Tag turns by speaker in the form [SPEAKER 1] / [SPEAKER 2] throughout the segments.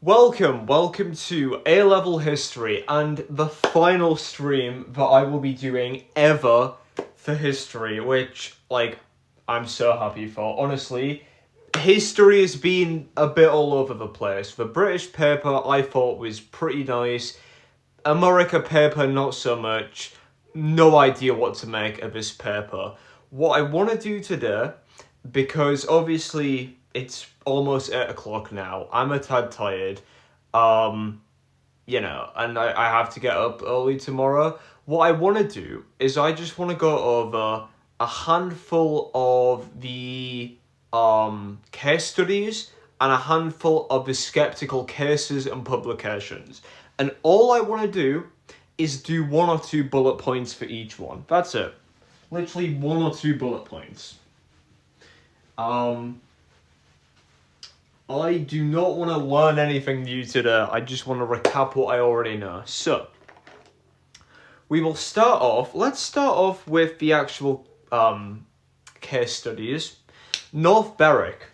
[SPEAKER 1] Welcome to A-Level History and the final stream that I will be doing ever for history, which, I'm so happy for. Honestly, history has been a bit all over the place. The British paper I thought was pretty nice. America paper, not so much. No idea what to make of this paper. What I want to do today, because obviously it's almost 8 o'clock now, I'm a tad tired, and I have to get up early tomorrow. What I want to do is I just want to go over a handful of the case studies and a handful of the skeptical cases and publications. And all I want to do is do 1 or 2 bullet points for each one. That's it. Literally 1 or 2 bullet points. I do not want to learn anything new today. I just want to recap what I already know. So, we will start off. Let's start off with the actual case studies. North Berwick.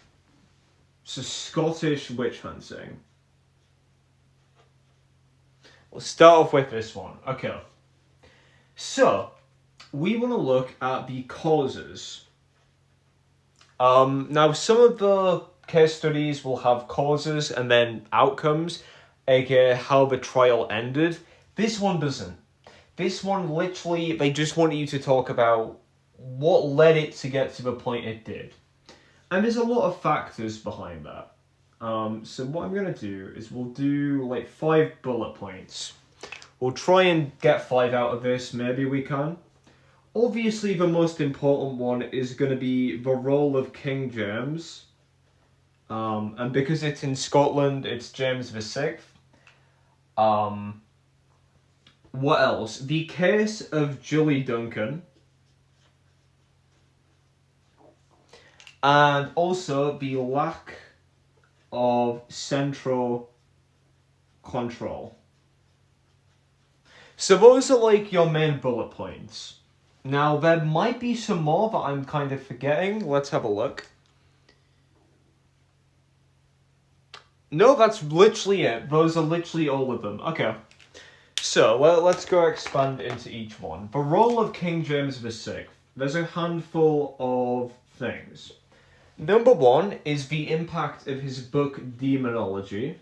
[SPEAKER 1] So, Scottish witch hunting. We'll start off with this one. Okay. So, we want to look at the causes. Now, some of the case studies will have causes and then outcomes, aka how the trial ended. This one doesn't. This one, literally, they just want you to talk about what led it to get to the point it did. And there's a lot of factors behind that. So what I'm going to do is we'll do 5 bullet points. We'll try and get 5 out of this, maybe we can. Obviously, the most important one is going to be the role of King James. And because it's in Scotland, it's James VI. What else? The case of Julie Duncan. And also the lack of central control. So those are your main bullet points. Now, there might be some more that I'm kind of forgetting. Let's have a look. No, that's literally it. Those are literally all of them. Okay. So, let's go expand into each one. The role of King James VI. There's a handful of things. Number 1 is the impact of his book Demonology.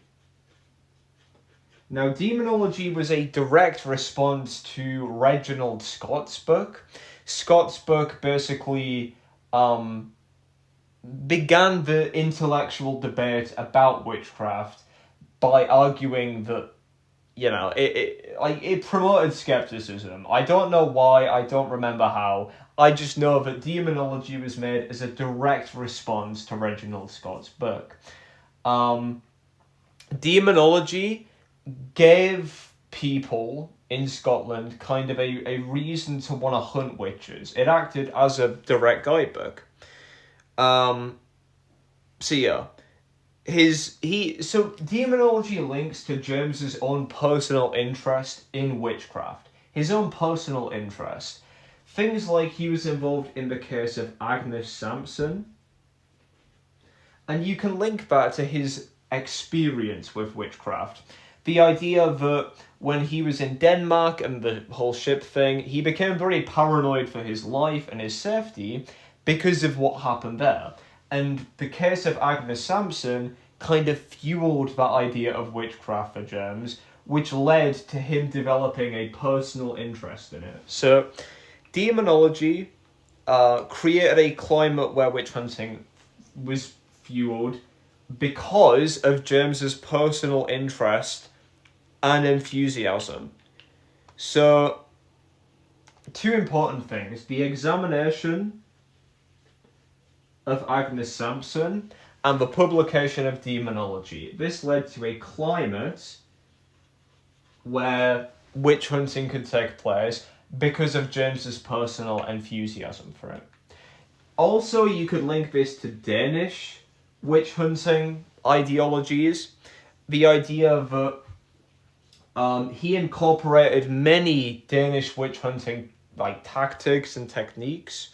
[SPEAKER 1] Now, Demonology was a direct response to Reginald Scott's book. Scott's book basically began the intellectual debate about witchcraft by arguing that, it promoted skepticism. I don't know why, I don't remember how. I just know that Demonology was made as a direct response to Reginald Scott's book. Demonology gave people in Scotland kind of a reason to want to hunt witches. It acted as a direct guidebook. Demonology links to James's own personal interest in witchcraft. His own personal interest. Things like he was involved in the case of Agnes Sampson. And you can link that to his experience with witchcraft. The idea that when he was in Denmark and the whole ship thing, he became very paranoid for his life and his safety because of what happened there. And the case of Agnes Sampson kind of fueled that idea of witchcraft for James, which led to him developing a personal interest in it. So, Demonology created a climate where witch hunting was fueled because of James's personal interest and enthusiasm. So, 2 important things. The examination of Agnes Sampson and the publication of Demonology. This led to a climate where witch hunting could take place because of James's personal enthusiasm for it. Also, you could link this to Danish witch hunting ideologies. The idea that he incorporated many Danish witch hunting tactics and techniques.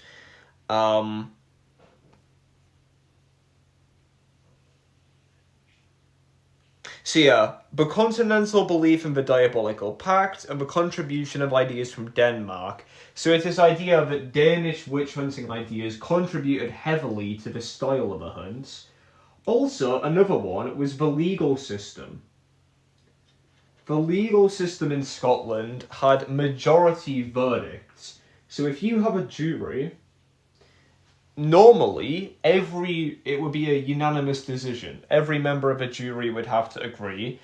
[SPEAKER 1] So yeah, the continental belief in the diabolical pact and the contribution of ideas from Denmark. So it's this idea that Danish witch hunting ideas contributed heavily to the style of the hunts. Also, another one was the legal system. The legal system in Scotland had majority verdicts. So if you have a jury, normally it would be a unanimous decision. Every member of a jury would have to agree.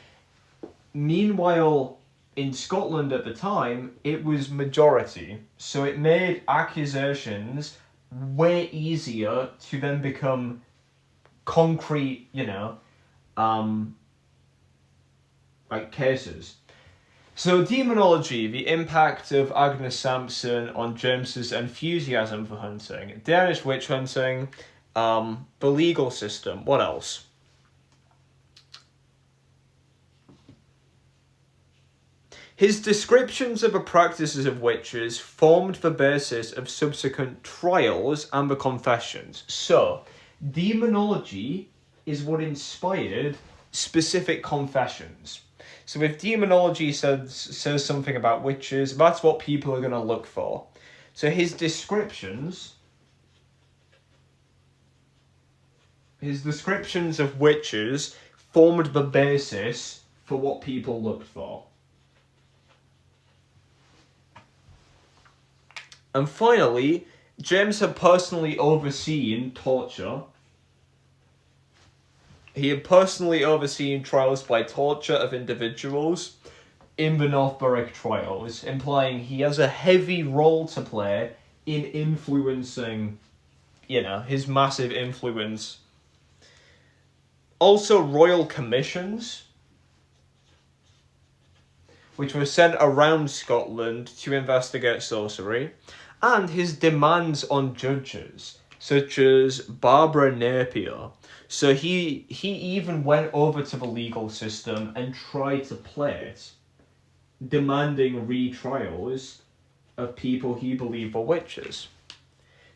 [SPEAKER 1] Meanwhile, in Scotland at the time, it was majority. So it made accusations way easier to then become concrete, like cases. So demonology, the impact of Agnes Sampson on James's enthusiasm for hunting, Danish witch hunting, the legal system. What else? His descriptions of the practices of witches formed the basis of subsequent trials and the confessions. So, demonology is what inspired specific confessions. So if demonology says something about witches, that's what people are going to look for. So his descriptions of witches formed the basis for what people looked for. And finally, James had personally overseen torture. He had personally overseen trials by torture of individuals in the North Berwick trials, implying he has a heavy role to play in influencing, his massive influence. Also, royal commissions, which were sent around Scotland to investigate sorcery, and his demands on judges, such as Barbara Napier. So he even went over to the legal system and tried to play it, demanding retrials of people he believed were witches.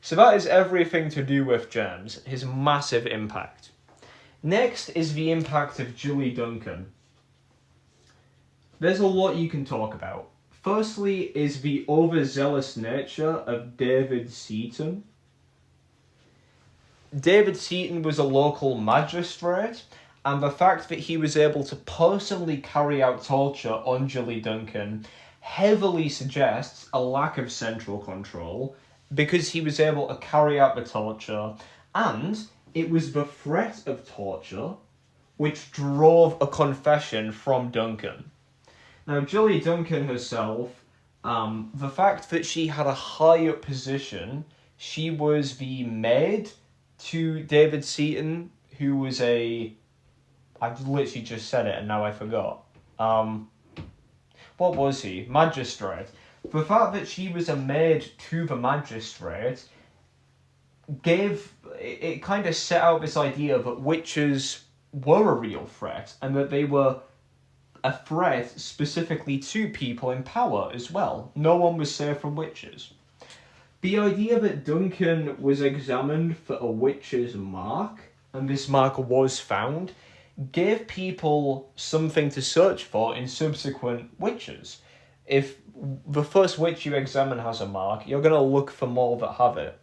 [SPEAKER 1] So that is everything to do with James, his massive impact. Next is the impact of Julie Duncan. There's a lot you can talk about. Firstly is the overzealous nature of David Seaton. David Seaton was a local magistrate, and the fact that he was able to personally carry out torture on Julie Duncan heavily suggests a lack of central control, because he was able to carry out the torture, and it was the threat of torture which drove a confession from Duncan. Now, Julie Duncan herself, the fact that she had a high up position, she was the maid to David Seaton, who was I've literally just said it and now I forgot. What was he? Magistrate. The fact that she was a maid to the magistrate it kind of set out this idea that witches were a real threat, and that they were a threat specifically to people in power as well. No one was safe from witches. The idea that Duncan was examined for a witch's mark, and this mark was found, gave people something to search for in subsequent witches. If the first witch you examine has a mark, you're going to look for more that have it.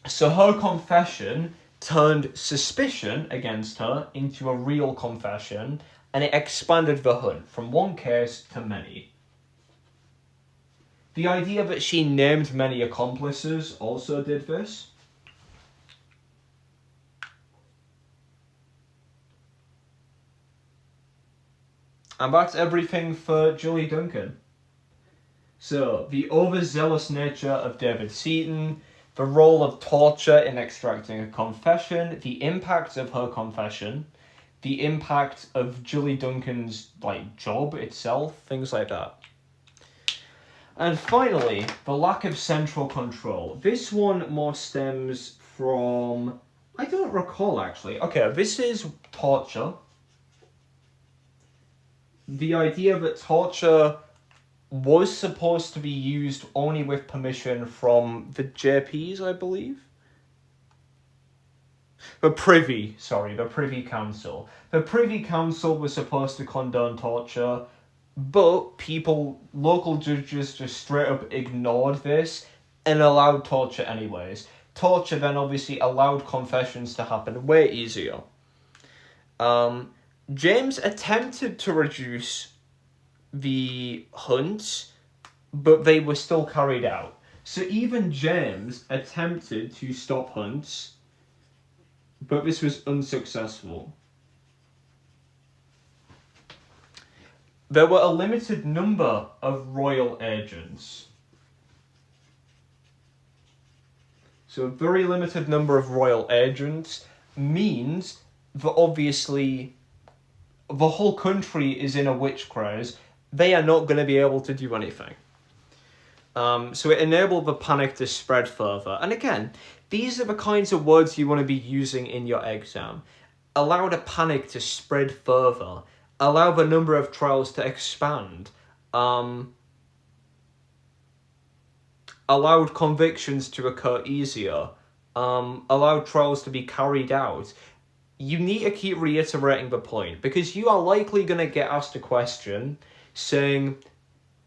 [SPEAKER 1] So her confession turned suspicion against her into a real confession, and it expanded the hunt from one case to many. The idea that she named many accomplices also did this. And that's everything for Julie Duncan. So, the overzealous nature of David Seaton, the role of torture in extracting a confession, the impact of her confession, the impact of Julie Duncan's job itself, things like that. And finally, the lack of central control. This one more stems from... I don't recall, actually. Okay, this is torture. The idea that torture was supposed to be used only with permission from the JPs, I believe. The Privy Council. The Privy Council was supposed to condone torture, but local judges just straight up ignored this and allowed torture anyways. Torture then obviously allowed confessions to happen way easier. James attempted to reduce the hunts, but they were still carried out. So even James attempted to stop hunts, but this was unsuccessful. There were a limited number of royal agents. So a very limited number of royal agents means that obviously the whole country is in a witch craze. They are not going to be able to do anything. So it enabled the panic to spread further. And again, these are the kinds of words you want to be using in your exam. Allow the panic to spread further. Allow the number of trials to expand. Allowed convictions to occur easier. Allowed trials to be carried out. You need to keep reiterating the point, because you are likely going to get asked a question saying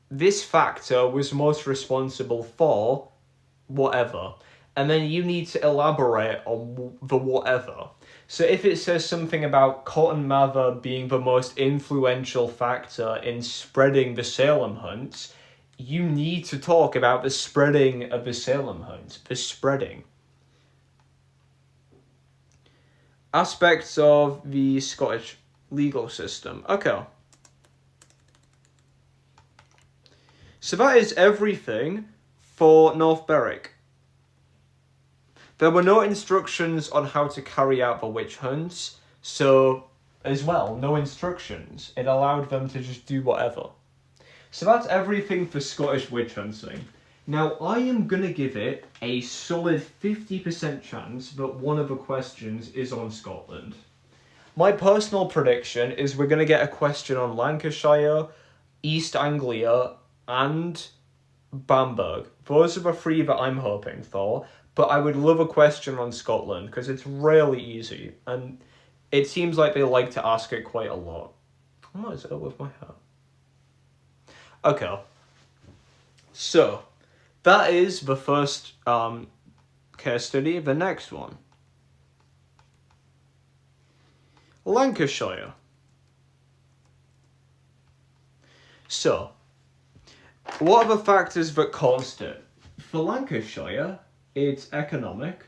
[SPEAKER 1] this factor was most responsible for whatever, and then you need to elaborate on the whatever. So if it says something about Cotton Mather being the most influential factor in spreading the Salem hunts, you need to talk about the spreading of the Salem hunts, the spreading. Aspects of the Scottish legal system. Okay. So that is everything for North Berwick. There were no instructions on how to carry out the witch hunts, so as well, no instructions. It allowed them to just do whatever. So that's everything for Scottish witch hunting. Now, I am going to give it a solid 50% chance that one of the questions is on Scotland. My personal prediction is we're going to get a question on Lancashire, East Anglia, and Bamberg. Those are the three that I'm hoping for, but I would love a question on Scotland because it's really easy, and it seems like they like to ask it quite a lot. What is it with my hat? Okay. So, that is the first case study. The next one. Lancashire. So, what are the factors that caused it? For Lancashire, it's economic.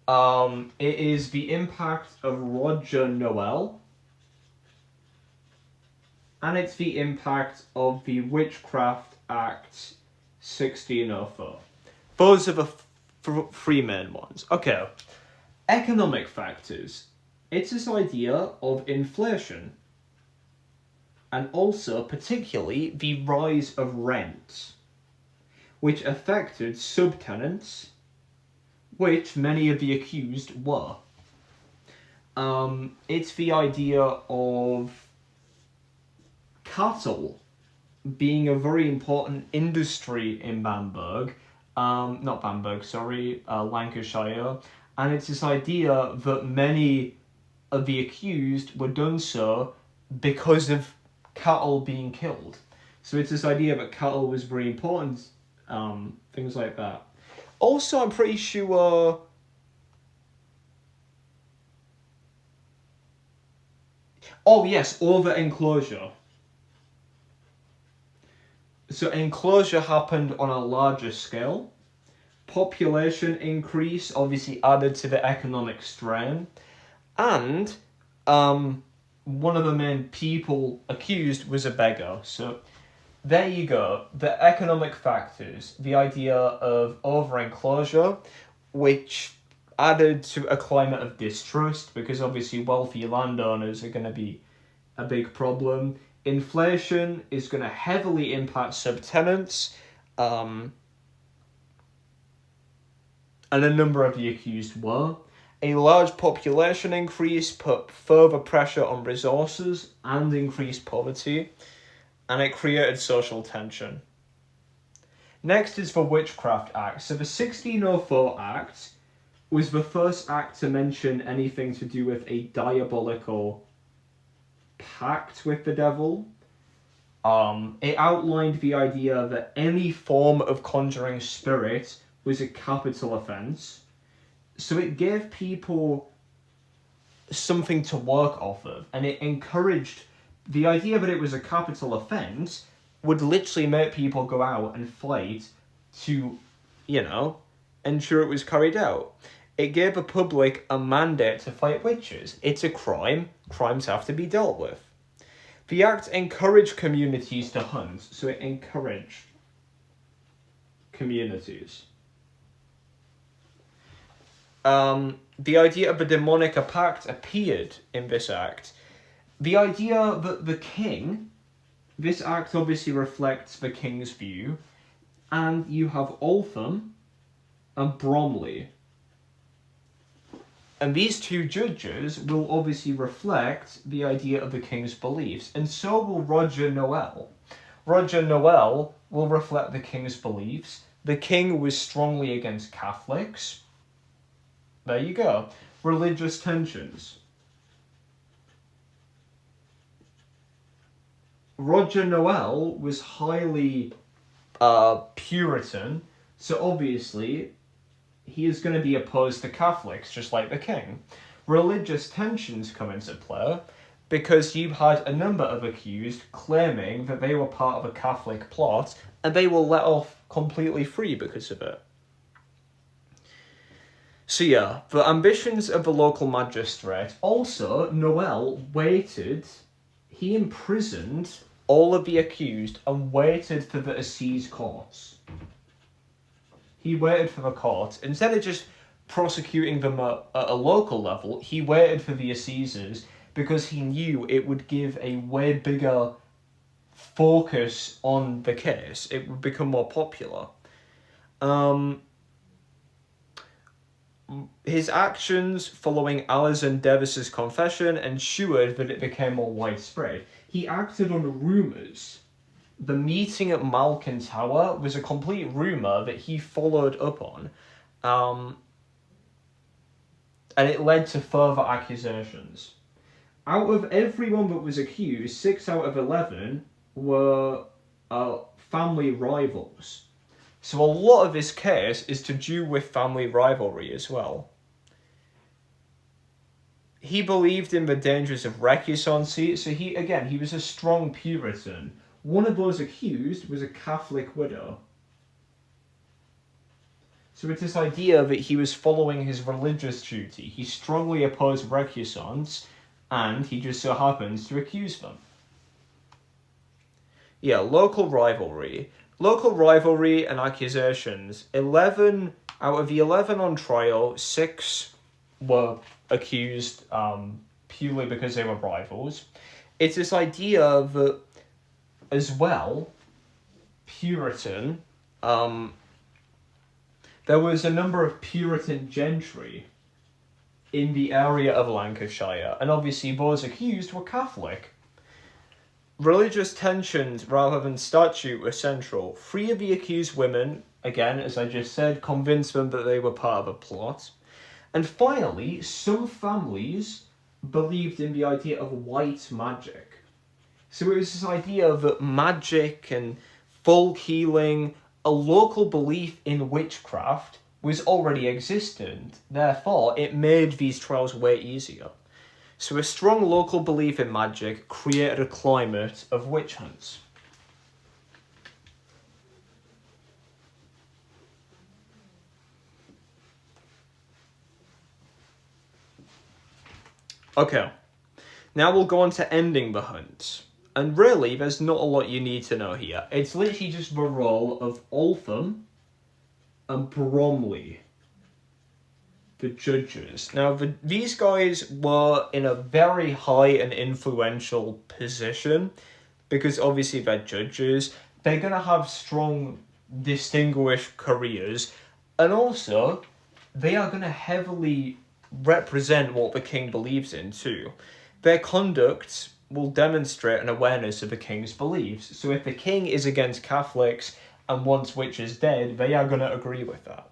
[SPEAKER 1] It is the impact of Roger Noel. And it's the impact of the Witchcraft Act 1604. Those are the three main ones. Okay. Economic factors. It's this idea of inflation. And also, particularly, the rise of rents, which affected subtenants, which many of the accused were. It's the idea of cattle being a very important industry in Lancashire, and it's this idea that many of the accused were done so because of cattle being killed. So it's this idea that cattle was very important, things like that. Also, I'm pretty sure over-enclosure. So enclosure happened on a larger scale. Population increase obviously added to the economic strain. And one of the main people accused was a beggar. So there you go. The economic factors. The idea of over-enclosure, which added to a climate of distrust, because obviously wealthy landowners are going to be a big problem. Inflation is going to heavily impact subtenants, and a number of the accused were. A large population increase put further pressure on resources and increased poverty, and it created social tension. Next is the Witchcraft Act. So the 1604 Act was the first act to mention anything to do with a diabolical pact with the devil. It outlined the idea that any form of conjuring spirit was a capital offence. So it gave people something to work off of, and it encouraged the idea that it was a capital offence would literally make people go out and fight to, ensure it was carried out. It gave the public a mandate to fight witches. It's a crime. Crimes have to be dealt with. The act encouraged communities to hunt, so it encouraged communities. The idea of a demonic pact appeared in this act. The idea that the king, this act obviously reflects the king's view, and you have Altham and Bromley. And these two judges will obviously reflect the idea of the king's beliefs, and so will Roger Noel. Roger Noel will reflect the king's beliefs. The king was strongly against Catholics. There you go. Religious tensions. Roger Noel was highly Puritan, so obviously he is going to be opposed to Catholics, just like the king. Religious tensions come into play because you had a number of accused claiming that they were part of a Catholic plot, and they were let off completely free because of it. So yeah, the ambitions of the local magistrate. Also, Noel waited, he imprisoned all of the accused and waited for the assize courts. He waited for the court. Instead of just prosecuting them at a local level, he waited for the assizes because he knew it would give a way bigger focus on the case. It would become more popular. His actions following Alison Davis's confession ensured that it became more widespread. He acted on rumours. The meeting at Malkin Tower was a complete rumour that he followed up on. And it led to further accusations. Out of everyone that was accused, 6 out of 11 were family rivals. So a lot of this case is to do with family rivalry as well. He believed in the dangers of recusantcy, so he was a strong Puritan. One of those accused was a Catholic widow. So it's this idea that he was following his religious duty. He strongly opposed recusants, and he just so happens to accuse them. Yeah, local rivalry. Local rivalry and accusations. 11 out of the 11 on trial, 6 were accused purely because they were rivals. It's this idea that, as well, Puritan, there was a number of Puritan gentry in the area of Lancashire, and obviously those accused were Catholic. Religious tensions rather than statute were central. 3 of the accused women, again, as I just said, convinced them that they were part of a plot. And finally, some families believed in the idea of white magic. So it was this idea that magic and folk healing, a local belief in witchcraft, was already existent. Therefore, it made these trials way easier. So a strong local belief in magic created a climate of witch hunts. Okay, now we'll go on to ending the hunt. And really, there's not a lot you need to know here. It's literally just the role of Altham and Bromley, the judges. Now, these guys were in a very high and influential position because obviously they're judges. They're going to have strong, distinguished careers. And also, they are going to heavily represent what the king believes in too. Their conduct will demonstrate an awareness of the king's beliefs. So if the king is against Catholics and once Witch is dead, they are going to agree with that.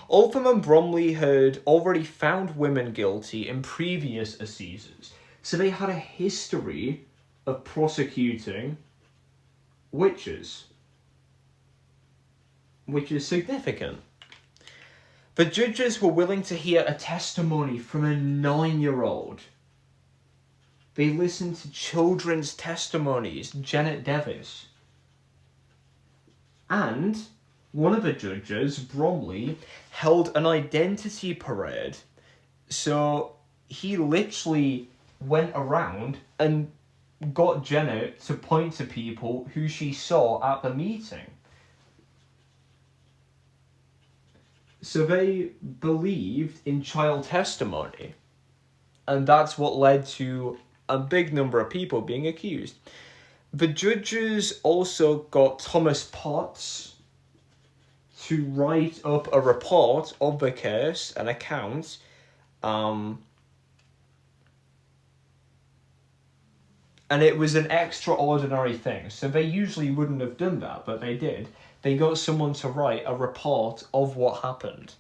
[SPEAKER 1] Oldham and Bromley had already found women guilty in previous assizes, so they had a history of prosecuting witches, which is significant. The judges were willing to hear a testimony from a 9-year-old. They listened to children's testimonies, Janet Davis. And one of the judges, Bromley, held an identity parade. So he literally went around and got Janet to point to people who she saw at the meeting. So they believed in child testimony. And that's what led to a big number of people being accused. The judges also got Thomas Potts to write up a report of the case, an account. And it was an extraordinary thing. So they usually wouldn't have done that, but they did. They got someone to write a report of what happened.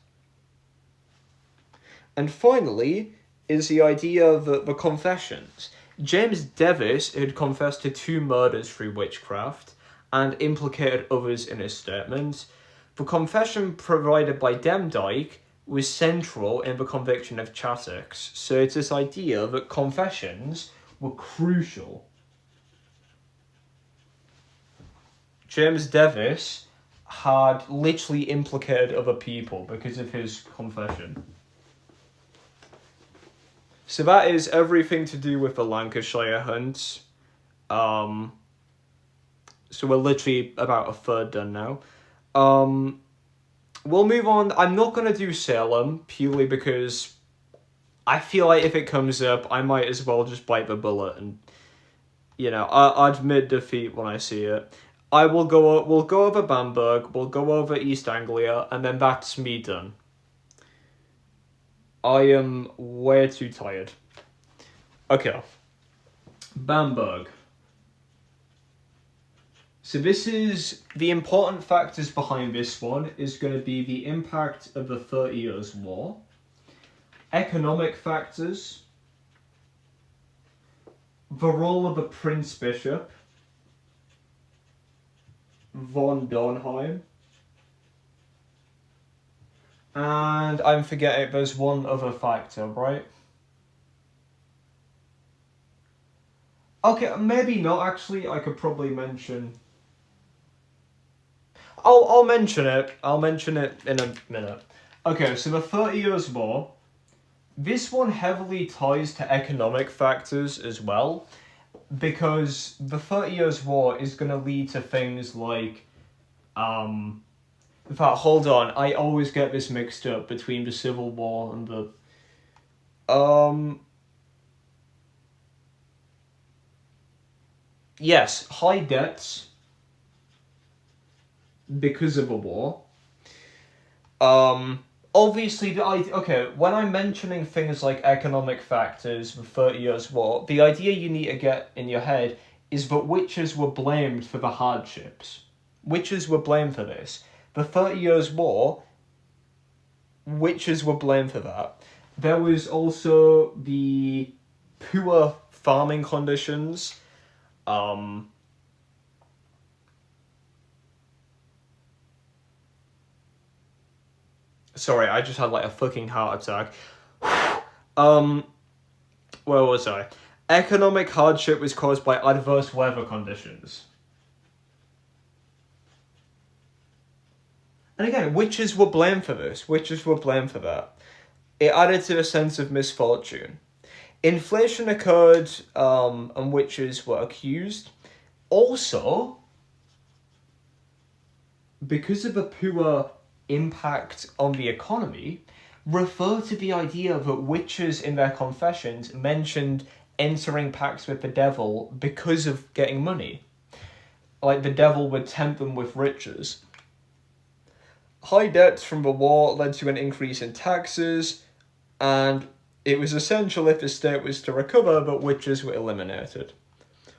[SPEAKER 1] And finally is the idea that the confessions. James Davis had confessed to 2 murders through witchcraft and implicated others in his statement. The confession provided by Demdike was central in the conviction of Chattox. So it's this idea that confessions were crucial. James Davis had literally implicated other people because of his confession. So that is everything to do with the Lancashire hunt. So we're literally about a third done now. We'll move on. I'm not going to do Salem, purely because I feel like if it comes up, I might as well just bite the bullet and, I admit defeat when I see it. We'll go over Bamberg, we'll go over East Anglia, and then that's me done. I am way too tired. Okay. Bamberg. So this is, the important factors behind this one is going to be the impact of the 30 Years' War, economic factors, the role of the Prince Bishop, von Dornheim, and I'm forgetting there's one other factor, right? Okay, maybe not actually. I could probably mention. I'll mention it. I'll mention it in a minute. Okay, so the 30 Years' War. This one heavily ties to economic factors as well, because the 30 Years' War is going to lead to things like, in fact, hold on, I always get this mixed up between the Civil War and the, yes, high debts because of a war. Obviously, when I'm mentioning things like economic factors, the 30 Years' War, the idea you need to get in your head is that witches were blamed for the hardships. Witches were blamed for this. The 30 Years' War, witches were blamed for that. There was also the poor farming conditions. Sorry, I just had like a fucking heart attack. Where was I? Economic hardship was caused by adverse weather conditions. And again, witches were blamed for this. Witches were blamed for that. It added to a sense of misfortune. Inflation occurred, and witches were accused. Also, because of the poor impact on the economy, refer to the idea that witches in their confessions mentioned entering pacts with the devil because of getting money. Like the devil would tempt them with riches. High debts from the war led to an increase in taxes, and it was essential if the state was to recover that witches were eliminated.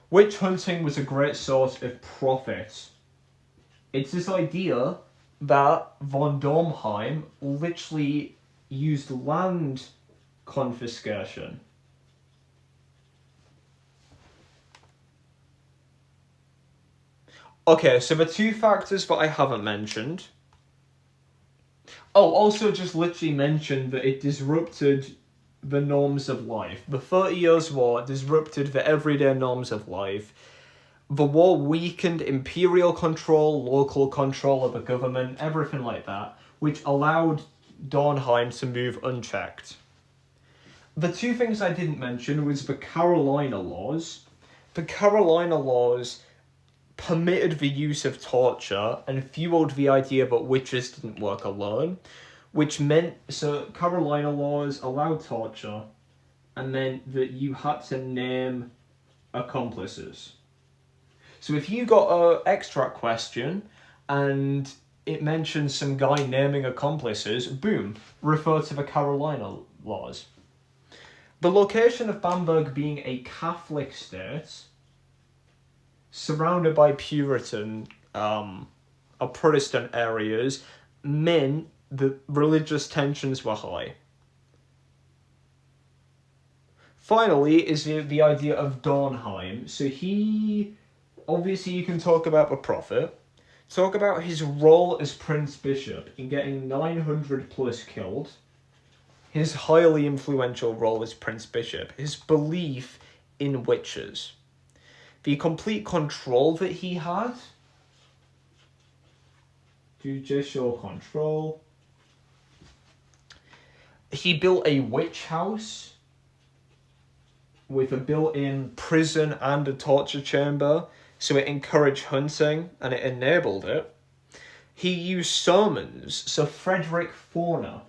[SPEAKER 1] Witch hunting was a great source of profit. It's this idea that von Dornheim literally used land confiscation. Okay, so the two factors that I haven't mentioned. Oh, also just literally mentioned that it disrupted the norms of life. The 30 Years' War disrupted the everyday norms of life. The war weakened imperial control, local control of the government, everything like that, which allowed Dornheim to move unchecked. The two things I didn't mention was the Carolina laws. The Carolina laws permitted the use of torture and fueled the idea that witches didn't work alone, which meant, so Carolina laws allowed torture and meant that you had to name accomplices. So if you got an extract question and it mentions some guy naming accomplices, boom, refer to the Carolina laws. The location of Bamberg being a Catholic state, surrounded by Puritan, Protestant areas, meant that religious tensions were high. Finally is the idea of Dornheim. So he, obviously you can talk about the prophet, talk about his role as Prince Bishop in getting 900 plus killed, his highly influential role as Prince Bishop, his belief in witches, the complete control that he had, judicial control. He built a witch house with a built-in prison and a torture chamber, so it encouraged hunting and it enabled it. He used sermons, so Frederick Fauner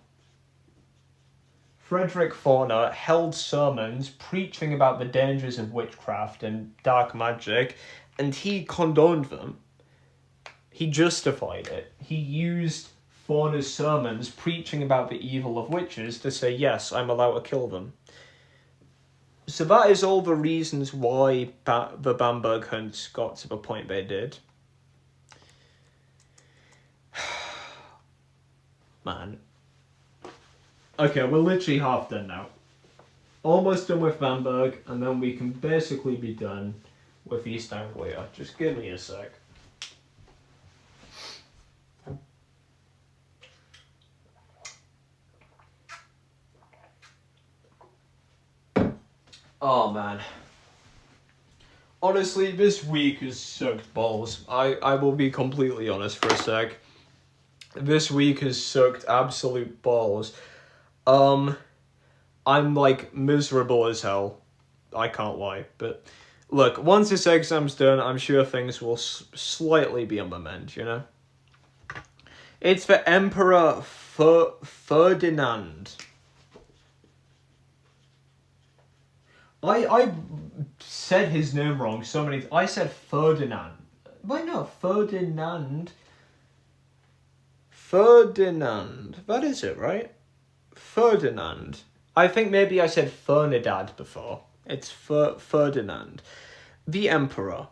[SPEAKER 1] held sermons preaching about the dangers of witchcraft and dark magic, and he condoned them. He justified it. He used Fauner's sermons preaching about the evil of witches to say, yes, I'm allowed to kill them. So that is all the reasons why the Bamberg hunts got to the point they did. Man. Okay, we're literally half done now. Almost done with Bamberg, and then we can basically be done with East Anglia. Just give me a sec. Oh man. Honestly, this week has sucked balls. I will be completely honest for a sec. This week has sucked absolute balls. I'm like miserable as hell. I can't lie. But look, once this exam's done, I'm sure things will slightly be on the mend, you know? It's for Emperor Ferdinand. I said his name wrong so many. I said Ferdinand. Wait, no, Ferdinand. Ferdinand. That is it, right? Ferdinand. I think maybe I said Fernandad before. It's Ferdinand. The Emperor.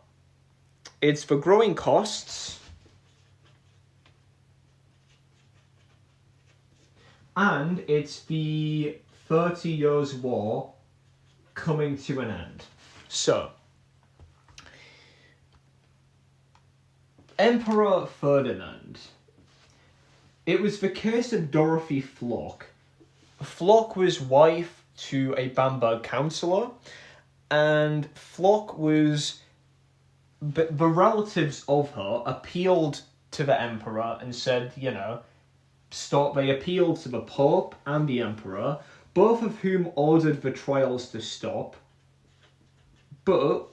[SPEAKER 1] It's for growing costs. And it's the 30 Years' War coming to an end. So, Emperor Ferdinand. It was the case of Dorothy Flock. Flock was wife to a Bamberg councillor, and Flock was... the relatives of her appealed to the emperor and said, you know, stop. They appealed to the Pope and the Emperor, both of whom ordered the trials to stop, but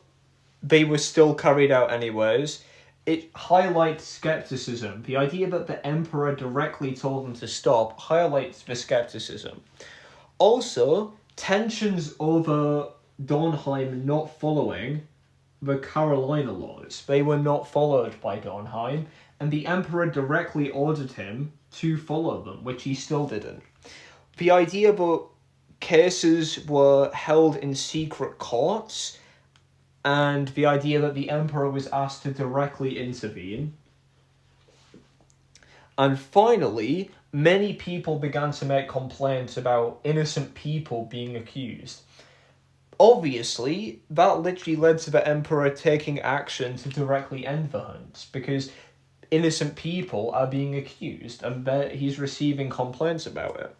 [SPEAKER 1] they were still carried out anyways. It highlights skepticism. The idea that the Emperor directly told them to stop highlights the skepticism. Also, tensions over Dornheim not following the Carolina laws. They were not followed by Dornheim, and the Emperor directly ordered him to follow them, which he still didn't. The idea that cases were held in secret courts, and the idea that the Emperor was asked to directly intervene, And finally, many people began to make complaints about innocent people being accused. Obviously, that literally led to the emperor taking action to directly end the hunts, because innocent people are being accused and he's receiving complaints about it.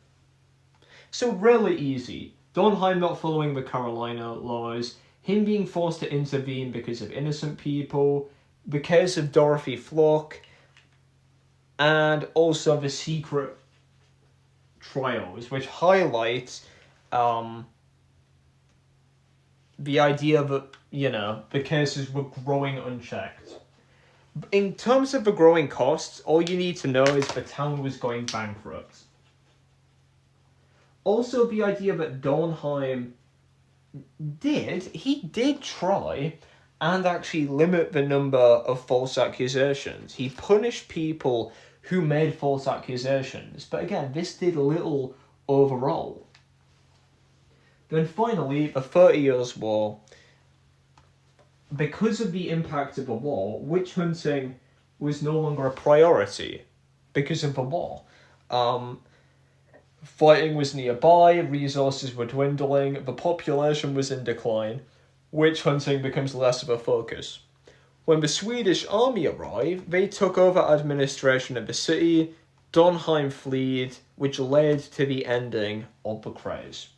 [SPEAKER 1] So really easy. Dornheim not following the Carolina laws, him being forced to intervene because of innocent people, the case of Dorothy Flock, and also the secret trials, which highlights the idea that, the cases were growing unchecked. In terms of the growing costs, all you need to know is the town was going bankrupt. Also, the idea that Dornheim did try and actually limit the number of false accusations. He punished people who made false accusations, but again, this did little overall. Then finally, the 30 Years' War. Because of the impact of the war, witch hunting was no longer a priority because of the war. Fighting was nearby, resources were dwindling, the population was in decline. Witch hunting becomes less of a focus. When the Swedish army arrived, they took over administration of the city. Dornheim fled, which led to the ending of the Craze.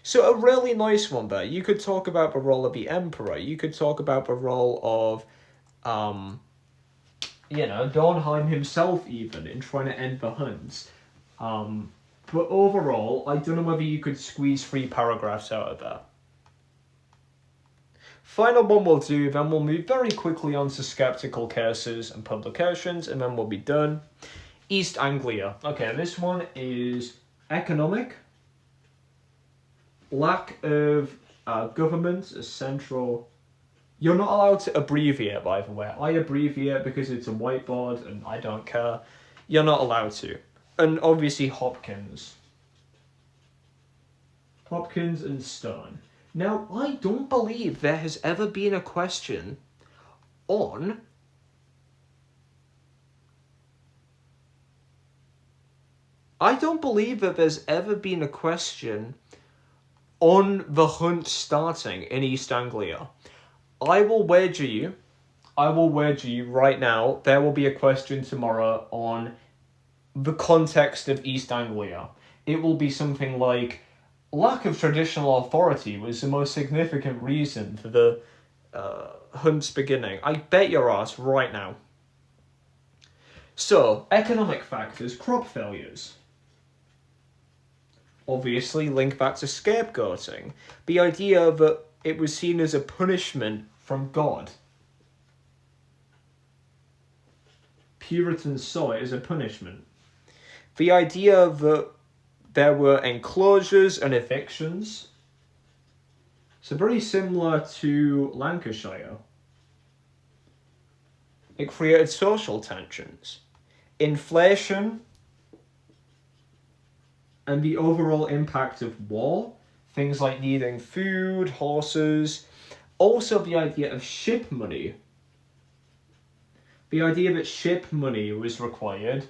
[SPEAKER 1] So a really nice one there. You could talk about the role of the emperor. You could talk about the role of, Dornheim himself even in trying to end the hunts. But overall, I don't know whether you could squeeze 3 paragraphs out of that. Final one we'll do, then we'll move very quickly on to skeptical cases and publications, and then we'll be done. East Anglia. Okay, this one is economic. Lack of government as central. You're not allowed to abbreviate, by the way. I abbreviate because it's a whiteboard and I don't care. You're not allowed to. And obviously Hopkins. Hopkins and Stone. Now, I don't believe there has ever been a question on I don't believe that there's ever been a question on the hunt starting in East Anglia. I will wager you right now, there will be a question tomorrow on the context of East Anglia. It will be something like, lack of traditional authority was the most significant reason for the hunt's beginning. I bet your ass right now. So, economic factors, crop failures. Obviously link back to scapegoating. The idea that it was seen as a punishment from God. Puritans saw it as a punishment. The idea that there were enclosures and evictions. So very similar to Lancashire. It created social tensions. Inflation and the overall impact of war, things like needing food, horses, also the idea of ship money. The idea that ship money was required,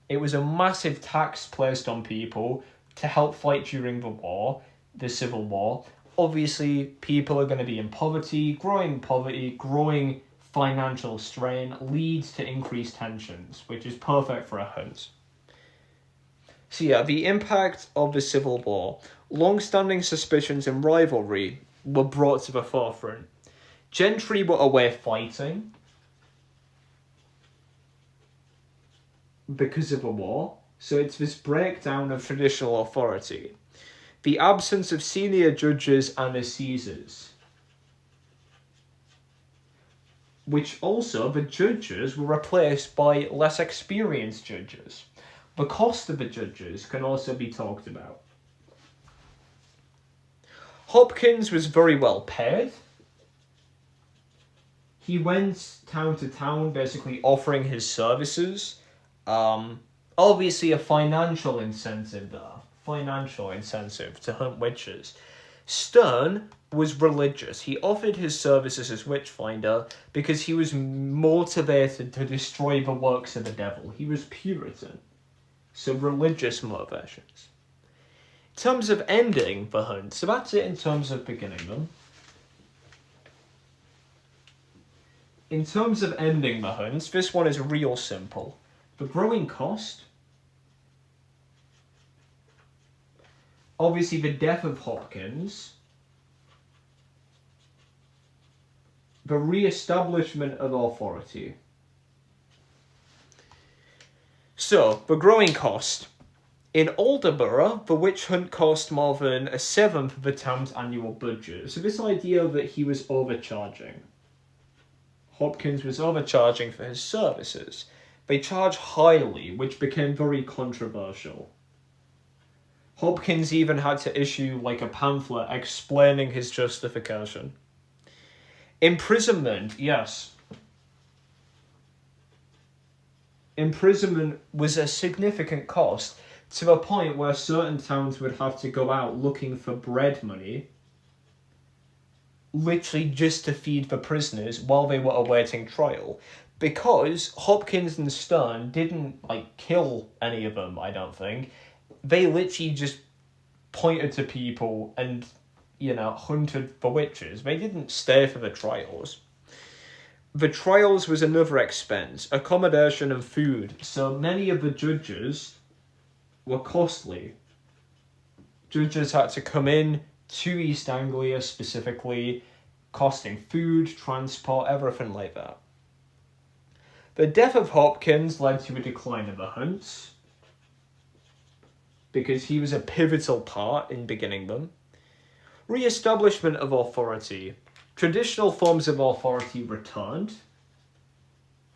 [SPEAKER 1] it was a massive tax placed on people to help fight during the war, the Civil War. Obviously, people are going to be in poverty, growing financial strain leads to increased tensions, which is perfect for a hunt. So yeah, the impact of the Civil War. Long-standing suspicions and rivalry were brought to the forefront. Gentry were away fighting because of the war, so it's this breakdown of traditional authority. The absence of senior judges and assessors, which also the judges were replaced by less experienced judges. The cost of the judges can also be talked about. Hopkins was very well paid. He went town to town basically offering his services. Obviously a financial incentive there. To hunt witches. Stern was religious. He offered his services as witchfinder because he was motivated to destroy the works of the devil. He was Puritan. So religious motivations. In terms of ending the hunt, so that's it in terms of beginning them. In terms of ending the hunts, this one is real simple. The growing cost, obviously the death of Hopkins, the re-establishment of authority. So, the growing cost. In Aldeburgh, the witch hunt cost more than a seventh of the town's annual budget. So this idea that he was overcharging. Hopkins was overcharging for his services. They charged highly, which became very controversial. Hopkins even had to issue like a pamphlet explaining his justification. Imprisonment, yes. Imprisonment was a significant cost, to the point where certain towns would have to go out looking for bread money, literally just to feed the prisoners while they were awaiting trial. Because Hopkins and Stern didn't, kill any of them, I don't think. They literally just pointed to people and, hunted for witches. They didn't stay for the trials. The trials was another expense, accommodation and food. So many of the judges were costly. Judges had to come in to East Anglia specifically, costing food, transport, everything like that. The death of Hopkins led to a decline of the hunts, because he was a pivotal part in beginning them. Re-establishment of authority. Traditional forms of authority returned,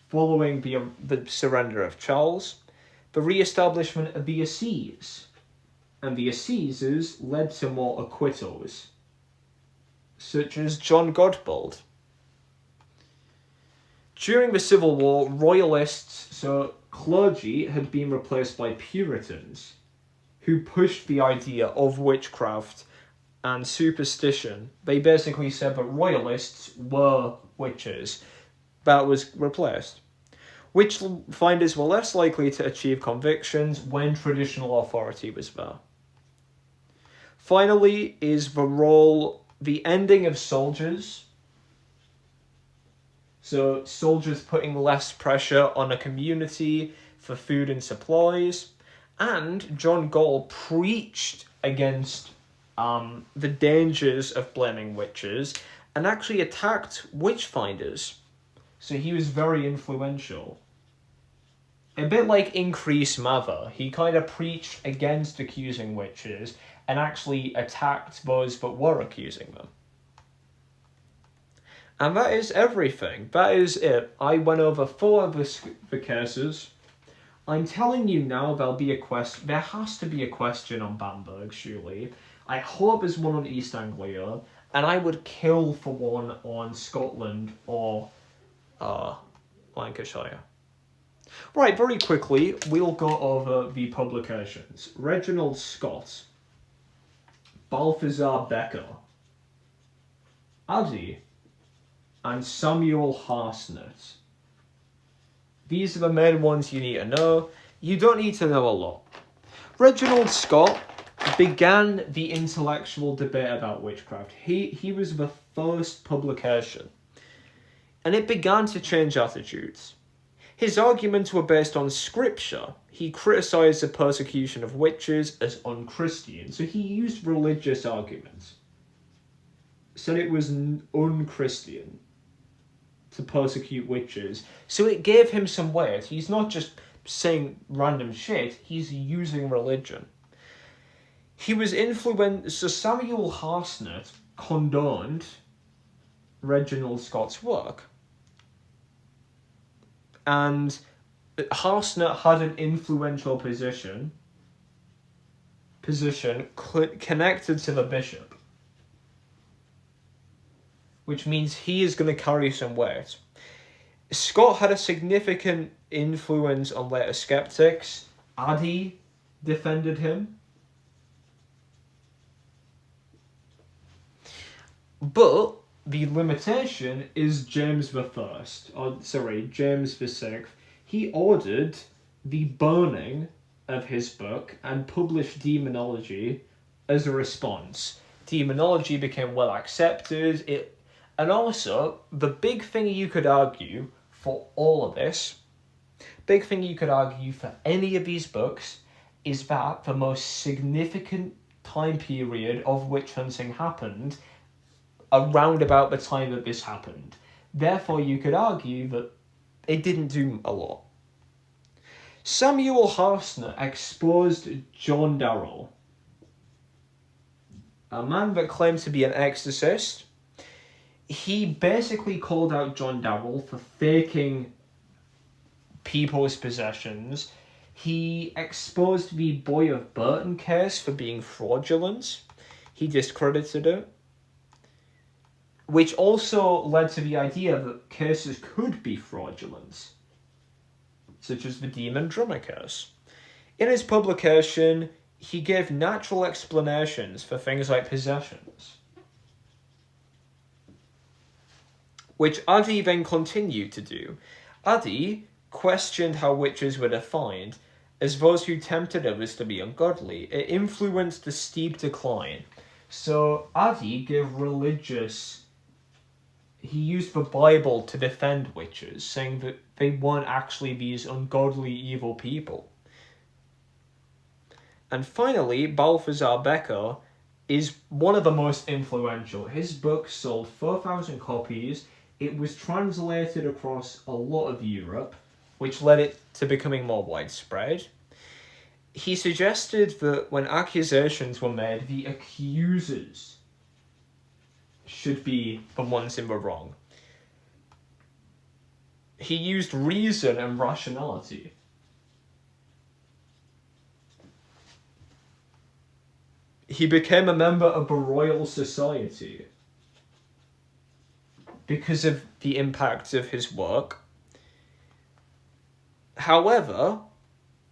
[SPEAKER 1] following the surrender of Charles. The re-establishment of the Assize, and the Assizes led to more acquittals, such as John Godbold. During the Civil War, royalists, so clergy, had been replaced by Puritans, who pushed the idea of witchcraft and superstition. They basically said that royalists were witches. That was replaced. Witchfinders were less likely to achieve convictions when traditional authority was there. Finally is the ending of soldiers. So soldiers putting less pressure on a community for food and supplies. And John Gall preached against the dangers of blaming witches and actually attacked witchfinders. So he was very influential. A bit like Increase Mather, he kind of preached against accusing witches and actually attacked those that were accusing them. And that is everything. That is it. I went over 4 of the cases. I'm telling you now there'll be a question. There has to be a question on Bamberg, surely. I hope there's one on East Anglia, and I would kill for one on Scotland or Lancashire. Right, very quickly, we'll go over the publications. Reginald Scott, Balthazar Becker, Addy, and Samuel Harsnett. These are the main ones you need to know. You don't need to know a lot. Reginald Scott began the intellectual debate about witchcraft. He was the first publication, and it began to change attitudes. His arguments were based on scripture. He criticised the persecution of witches as unchristian, so he used religious arguments. Said it was unchristian to persecute witches, so it gave him some weight. He's not just saying random shit, he's using religion. He was influenced, so Samuel Harsnett condoned Reginald Scott's work. And Harsnett had an influential position connected to the bishop, which means he is going to carry some weight. Scott had a significant influence on later skeptics. Addy defended him. But the limitation is James James VI. He ordered the burning of his book and published Demonology as a response. Demonology became well accepted. And also, the big thing you could argue for all of this, big thing you could argue for any of these books, is that the most significant time period of witch hunting happened around about the time that this happened. Therefore, you could argue that it didn't do a lot. Samuel Harsner exposed John Darrell, a man that claimed to be an exorcist. He basically called out John Darrell for faking people's possessions. He exposed the Boy of Burton case for being fraudulent. He discredited it, which also led to the idea that cases could be fraudulent, such as the Demon Drummer case. In his publication, he gave natural explanations for things like possessions, which Addy then continued to do. Addy questioned how witches were defined as those who tempted others to be ungodly. It influenced the steep decline. So Addy gave he used the Bible to defend witches, saying that they weren't actually these ungodly, evil people. And finally, Balthazar Becker is one of the most influential. His book sold 4,000 copies. It was translated across a lot of Europe, which led it to becoming more widespread. He suggested that when accusations were made, the accusers should be the ones in the wrong. He used reason and rationality. He became a member of the Royal Society because of the impact of his work. However,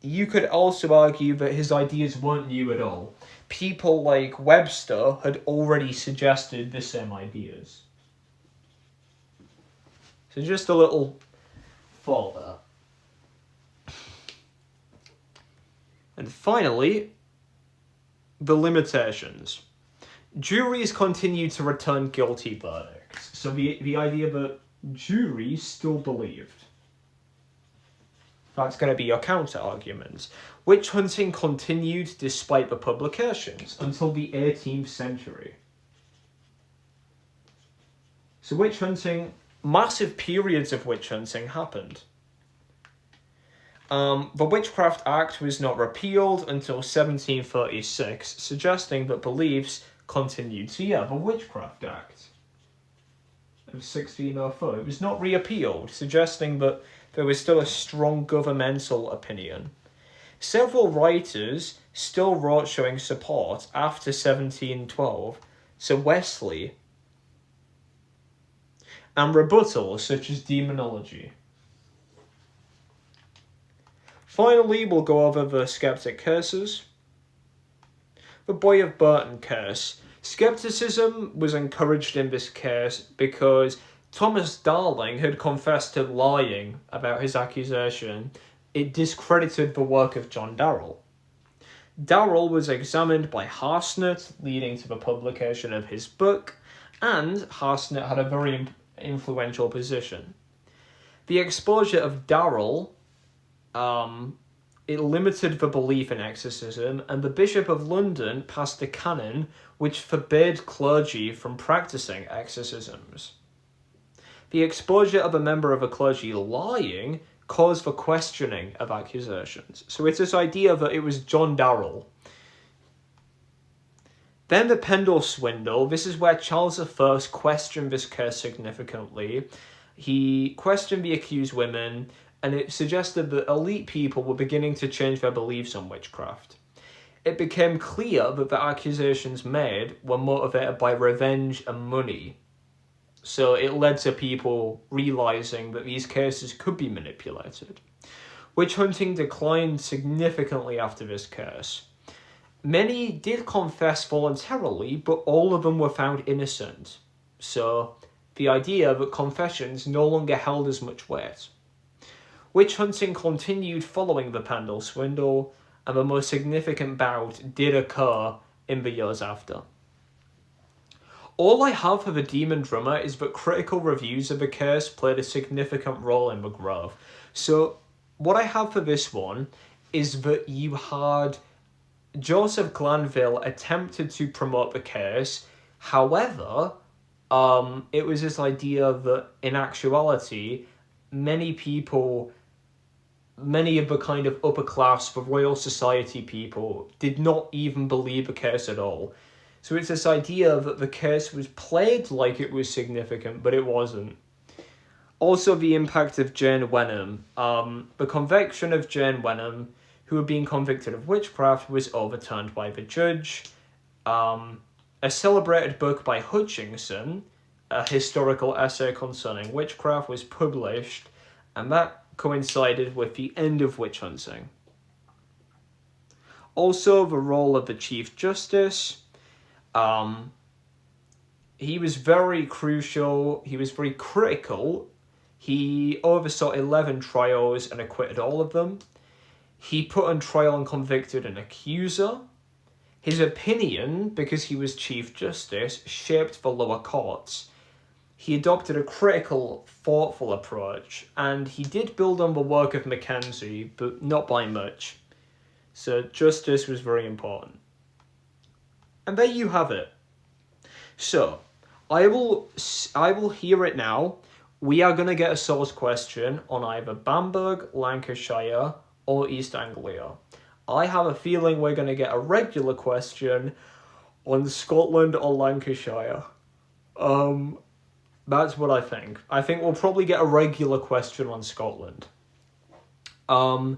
[SPEAKER 1] you could also argue that his ideas weren't new at all. People like Webster had already suggested the same ideas. So just a little thought there. And finally, the limitations. Juries continue to return guilty verdicts. So the idea that juries still believed. That's going to be your counter-argument. Witch hunting continued despite the publications until the 18th century. So witch hunting, massive periods of witch hunting happened. The Witchcraft Act was not repealed until 1736, suggesting that beliefs continued. So yeah, the Witchcraft Act of 1604, it was not repealed, suggesting that there was still a strong governmental opinion. Several writers still wrote showing support after 1712, so Wesley, and rebuttals such as demonology. Finally, we'll go over the skeptic cases. The Boy of Burton case. Skepticism was encouraged in this case because Thomas Darling had confessed to lying about his accusation. It discredited the work of John Darrell. Darrell was examined by Harsnett, leading to the publication of his book, and Harsnett had a very influential position. The exposure of Darrell, it limited the belief in exorcism, and the Bishop of London passed a canon which forbade clergy from practicing exorcisms. The exposure of a member of a clergy lying caused the questioning of accusations. So it's this idea that it was John Darrell. Then the Pendle swindle. This is where Charles I questioned this case significantly. He questioned the accused women, and it suggested that elite people were beginning to change their beliefs on witchcraft. It became clear that the accusations made were motivated by revenge and money. So it led to people realising that these cases could be manipulated. Witch hunting declined significantly after this case. Many did confess voluntarily, but all of them were found innocent. so the idea that confessions no longer held as much weight. Witch hunting continued following the Pendle swindle, and the most significant bout did occur in the years after. All I have for the Demon Drummer is that critical reviews of the case played a significant role in the growth. So what I have for this one is that you had Joseph Glanville attempted to promote the case. However, it was this idea that in actuality, many of the kind of upper class, the Royal Society people, did not even believe the case at all. So it's this idea that the case was played like it was significant, but it wasn't. Also, the impact of Jane Wenham. The conviction of Jane Wenham, who had been convicted of witchcraft, was overturned by the judge. A celebrated book by Hutchinson, a historical essay concerning witchcraft, was published, and that coincided with the end of witch hunting. Also, the role of the Chief Justice. He was very crucial. He was very critical. He oversaw 11 trials and acquitted all of them. He put on trial and convicted an accuser. His opinion, because he was Chief Justice, shaped the lower courts. He adopted a critical, thoughtful approach, and he did build on the work of Mackenzie, but not by much. So justice was very important. And there you have it. So, I will hear it now. We are going to get a source question on either Bamberg, Lancashire, or East Anglia. I have a feeling we're going to get a regular question on Scotland or Lancashire. That's what I think. I think we'll probably get a regular question on Scotland. And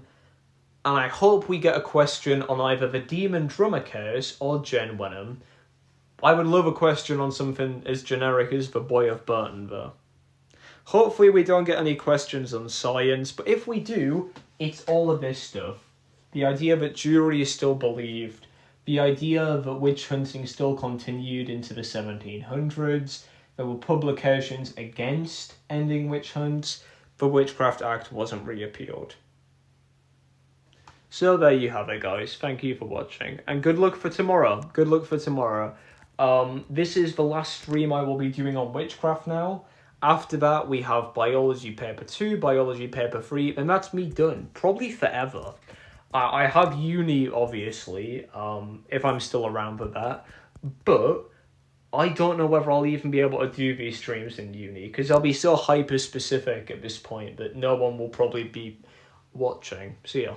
[SPEAKER 1] I hope we get a question on either the Demon Drummer case or Jane Wenham. I would love a question on something as generic as the Boy of Burton, though. Hopefully we don't get any questions on science, but if we do, it's all of this stuff. The idea that juries still believed, the idea that witch hunting still continued into the 1700s, there were publications against ending witch hunts, the Witchcraft Act wasn't repealed. So there you have it, guys. Thank you for watching, and good luck for tomorrow. Good luck for tomorrow. This is the last stream I will be doing on witchcraft now. After that, we have Biology Paper 2, Biology Paper 3, and that's me done. Probably forever. I have uni, obviously, if I'm still around for that, but I don't know whether I'll even be able to do these streams in uni, because I'll be so hyper-specific at this point that no one will probably be watching. See ya.